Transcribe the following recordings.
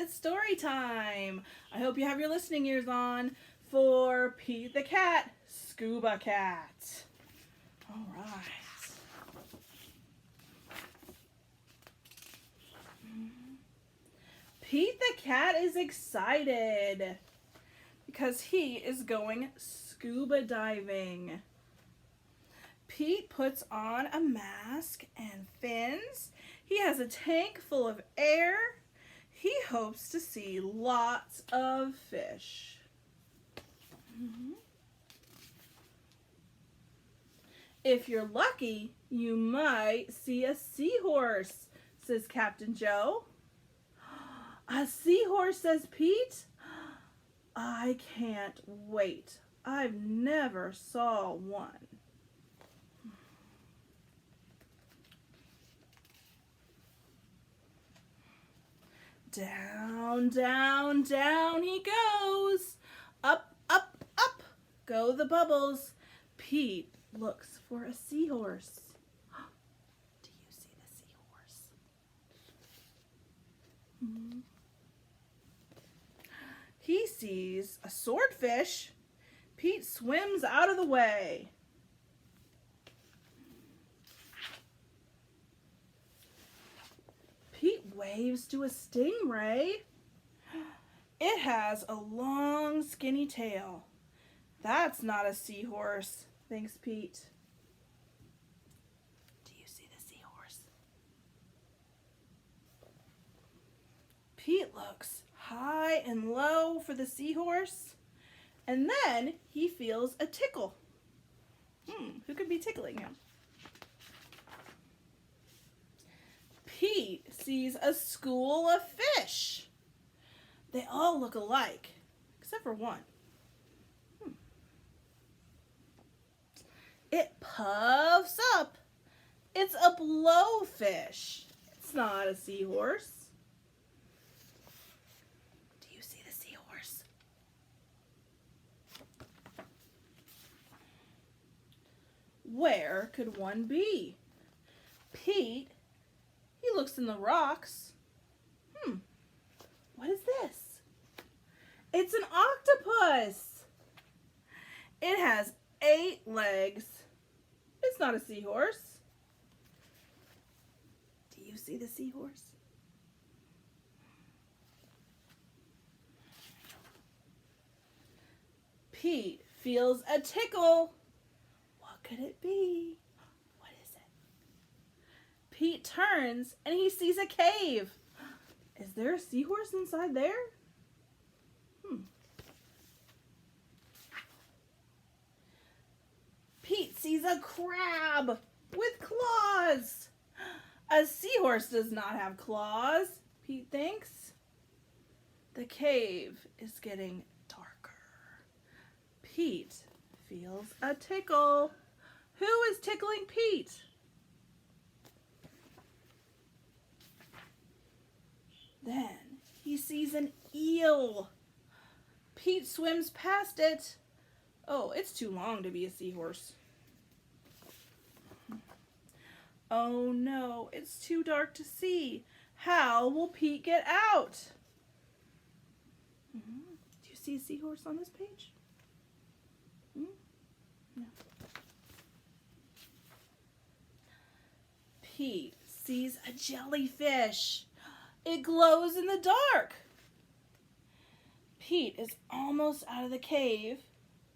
it's story time. I hope you have your listening ears on for Pete the Cat, Scuba Cat. All right. Pete the Cat is excited because he is going scuba diving. Pete puts on a mask and fins. He has a tank full of air. He hopes to see lots of fish. If you're lucky, you might see a seahorse, says Captain Joe. A seahorse, says Pete. I can't wait. I've never saw one. Down, down, down he goes. Up, up, up go the bubbles. Pete looks for a seahorse. Do you see the seahorse? He sees a swordfish. Pete swims out of the way. Pete waves to a stingray. It has a long, skinny tail. That's not a seahorse, thinks Pete. Do you see the seahorse? Pete looks high and low for the seahorse, and then he feels a tickle. Who could be tickling him? Pete sees a school of fish. They all look alike, except for one. It puffs up. It's a blowfish. It's not a seahorse. Do you see the seahorse? Where could one be? Pete, he looks in the rocks. What is this? It's an octopus. It has 8 legs. It's not a seahorse. Do you see the seahorse? Pete feels a tickle. What could it be? What is it? Pete turns and he sees a cave. Is there a seahorse inside there? Pete sees a crab with claws. A seahorse does not have claws, Pete thinks. The cave is getting darker. Pete feels a tickle. Who is tickling Pete? Then he sees an eel. Pete swims past it. Oh, it's too long to be a seahorse. Oh no, it's too dark to see. How will Pete get out? Do you see a seahorse on this page? No. Pete sees a jellyfish. It glows in the dark. Pete is almost out of the cave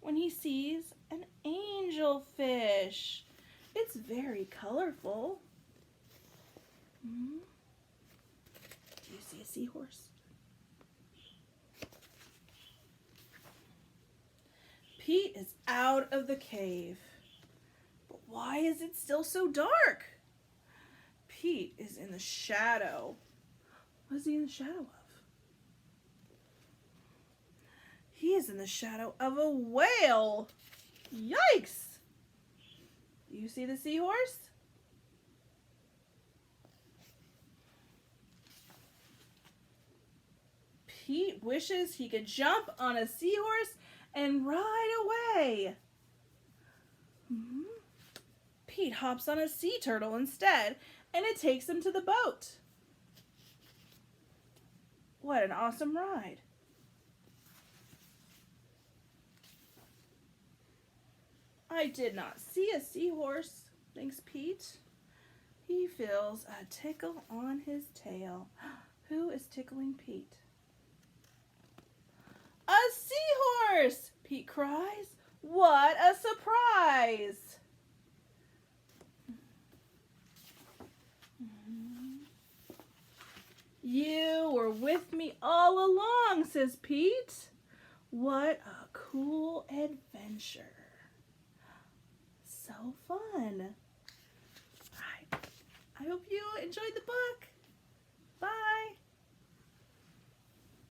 when he sees an angelfish. It's very colorful. Do you see a seahorse? Pete is out of the cave. But why is it still so dark? Pete is in the shadow. What is he in the shadow of? He is in the shadow of a whale. Yikes! Do you see the seahorse? Pete wishes he could jump on a seahorse and ride away. Pete hops on a sea turtle instead, and it takes him to the boat. What an awesome ride. I did not see a seahorse, thinks Pete. He feels a tickle on his tail. Who is tickling Pete? A seahorse! Pete cries. What a surprise! You were with me all along, says Pete. What a cool adventure. So fun. All right. I hope you enjoyed the book.